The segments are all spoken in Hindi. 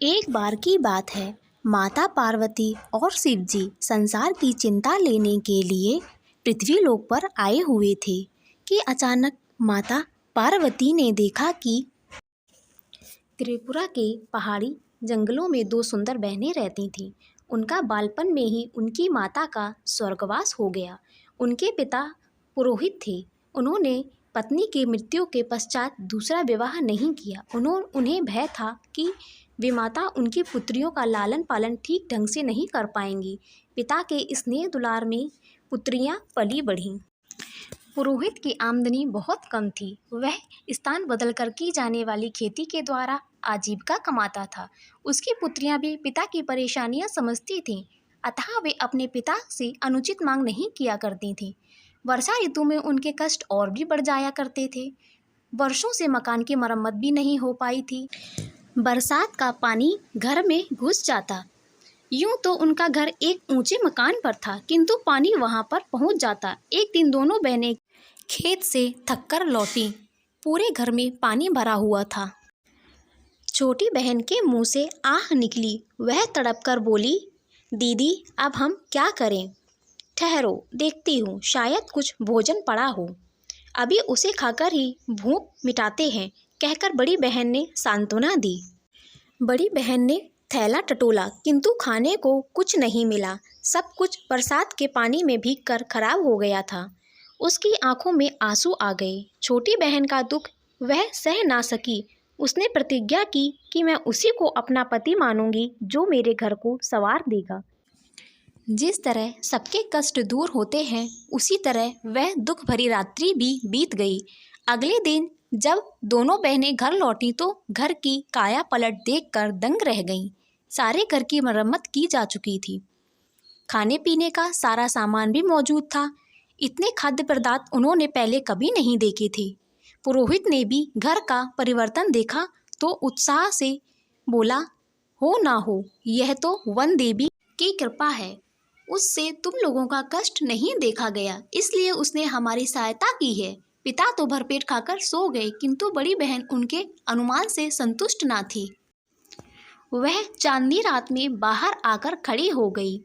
एक बार की बात है। माता पार्वती और शिव जी संसार की चिंता लेने के लिए पृथ्वी लोक पर आए हुए थे कि अचानक माता पार्वती ने देखा कि त्रिपुरा के पहाड़ी जंगलों में दो सुंदर बहनें रहती थीं। उनका बालपन में ही उनकी माता का स्वर्गवास हो गया। उनके पिता पुरोहित थे। उन्होंने पत्नी की मृत्यु के पश्चात दूसरा विवाह नहीं किया। उन्हें भय था कि विमाता उनकी पुत्रियों का लालन पालन ठीक ढंग से नहीं कर पाएंगी। पिता के स्नेह दुलार में पुत्रियां पली बढ़ीं। पुरोहित की आमदनी बहुत कम थी। वह स्थान बदलकर की जाने वाली खेती के द्वारा आजीविका कमाता था। उसकी पुत्रियां भी पिता की परेशानियां समझती थीं, अतः वे अपने पिता से अनुचित मांग नहीं किया करती थीं। वर्षा ऋतु में उनके कष्ट और भी बढ़ जाया करते थे। वर्षों से मकान की मरम्मत भी नहीं हो पाई थी। बरसात का पानी घर में घुस जाता। यूं तो उनका घर एक ऊंचे मकान पर था, किंतु पानी वहां पर पहुंच जाता। एक दिन दोनों बहनें खेत से थककर लौटी। पूरे घर में पानी भरा हुआ था। छोटी बहन के मुंह से आह निकली। वह तड़पकर बोली, दीदी अब हम क्या करें? ठहरो, देखती हूँ, शायद कुछ भोजन पड़ा हो, अभी उसे खाकर ही भूख मिटाते हैं, कहकर बड़ी बहन ने सांत्वना दी। बड़ी बहन ने थैला टटोला, किंतु खाने को कुछ नहीं मिला। सब कुछ बरसात के पानी में भीगकर खराब हो गया था। उसकी आंखों में आंसू आ गए। छोटी बहन का दुख वह सह ना सकी। उसने प्रतिज्ञा की कि मैं उसी को अपना पति मानूंगी जो मेरे घर को संवार देगा। जिस तरह सबके कष्ट दूर होते हैं, उसी तरह वह दुख भरी रात्रि भी बीत गई। अगले दिन जब दोनों बहनें घर लौटी तो घर की काया पलट देखकर दंग रह गईं। सारे घर की मरम्मत की जा चुकी थी। खाने पीने का सारा सामान भी मौजूद था। इतने खाद्य पदार्थ उन्होंने पहले कभी नहीं देखे थे। पुरोहित ने भी घर का परिवर्तन देखा तो उत्साह से बोला, हो ना हो, यह तो वन देवी की कृपा है। उससे तुम लोगों का कष्ट नहीं देखा गया, इसलिए उसने हमारी सहायता की है। पिता तो भरपेट खाकर सो गए, किंतु बड़ी बहन उनके अनुमान से संतुष्ट ना थी। वह चांदनी रात में बाहर आकर खड़ी हो गई।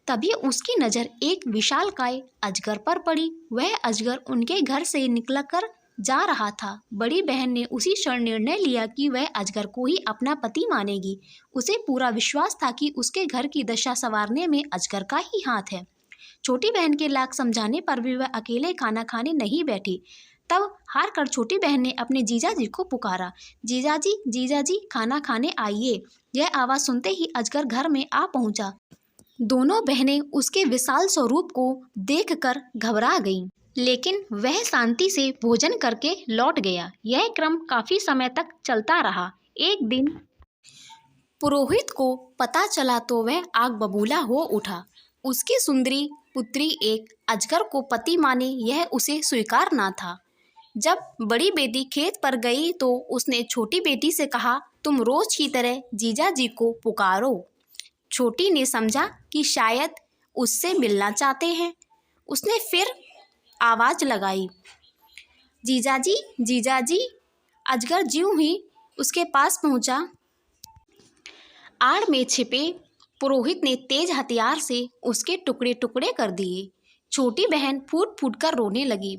तभी उसकी नज़र एक विशालकाय अजगर पर पड़ी। वह अजगर उनके घर से निकलकर जा रहा था। बड़ी बहन ने उसी क्षण निर्णय लिया कि वह अजगर को ही अपना पति मानेगी। उसे पूरा विश्वास था कि उसके घर की दशा संवारने में अजगर का ही हाथ है। छोटी बहन के लाख समझाने पर भी वह अकेले खाना खाने नहीं बैठी। तब हार कर छोटी बहन ने अपने जीजा जी को पुकारा, जीजा जी खाना खाने आइए। यह आवाज़ सुनते ही अजगर घर में आ पहुंचा। दोनों बहनें उसके विशाल स्वरूप को देखकर घबरा गईं, लेकिन वह शांति से भोजन करके लौट गया। यह क्रम काफी समय तक चलता रहा। एक दिन पुरोहित को पता चला तो वह आग बबूला हो उठा। उसकी सुंदरी पुत्री एक अजगर को पति माने, यह उसे स्वीकार ना था। जब बड़ी बेटी खेत पर गई तो उसने छोटी बेटी से कहा, तुम रोज की तरह जीजा जी को पुकारो। छोटी ने समझा कि शायद उससे मिलना चाहते हैं। उसने फिर आवाज़ लगाई, जीजा जी। अजगर ज्यों ही उसके पास पहुंचा, आड़ में छिपे पुरोहित ने तेज हथियार से उसके टुकड़े टुकड़े कर दिए। छोटी बहन फूट फूट कर रोने लगी।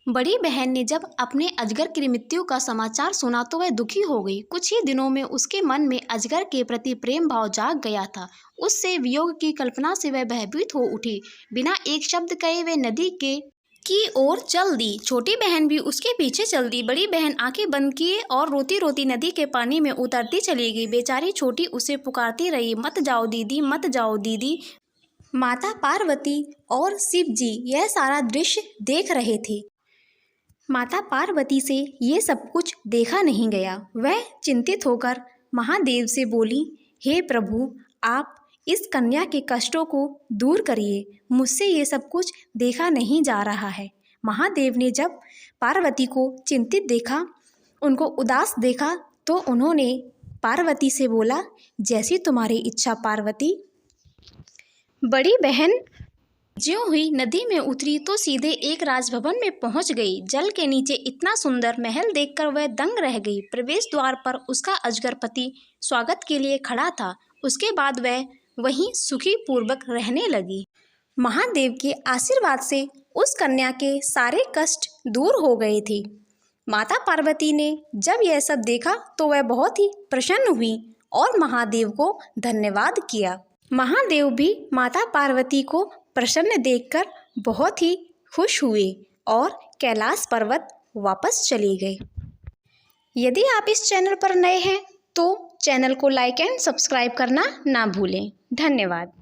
बड़ी बहन ने जब अपने अजगर की मृत्यु का समाचार सुना तो वह दुखी हो गई। कुछ ही दिनों में उसके मन में अजगर के प्रति प्रेम भाव जाग गया था। उससे वियोग की कल्पना से वह भयभीत हो उठी। बिना एक शब्द कहे वह नदी की ओर चल दी। छोटी बहन भी उसके पीछे चल दी। बड़ी बहन आंखें बंद किए और रोती रोती नदी के पानी में उतरती चली गई। बेचारी छोटी उसे पुकारती रही, मत जाओ दीदी, मत जाओ दीदी। माता पार्वती और शिव जी यह सारा दृश्य देख रहे थे। माता पार्वती से ये सब कुछ देखा नहीं गया। वह चिंतित होकर महादेव से बोली, हे प्रभु, आप इस कन्या के कष्टों को दूर करिए। मुझसे ये सब कुछ देखा नहीं जा रहा है। महादेव ने जब पार्वती को चिंतित देखा, उनको उदास देखा, तो उन्होंने पार्वती से बोला, जैसी तुम्हारी इच्छा पार्वती। बड़ी बहन ज्यों हुई नदी में उतरी तो सीधे एक राजभवन में पहुंच गई। जल के नीचे इतना सुंदर महल देखकर वह दंग रह गई। प्रवेश द्वार पर उसका अजगर पति स्वागत के लिए खड़ा था। उसके बाद वह वहीं सुखी पूर्वक रहने लगी। महादेव के आशीर्वाद से उस कन्या के सारे कष्ट दूर हो गए थे। माता पार्वती ने जब यह सब देखा तो वह बहुत ही प्रसन्न हुई और महादेव को धन्यवाद किया। महादेव भी माता पार्वती को प्रसन्न देखकर बहुत ही खुश हुए और कैलाश पर्वत वापस चले गए। यदि आप इस चैनल पर नए हैं तो चैनल को लाइक एंड सब्सक्राइब करना ना भूलें। धन्यवाद।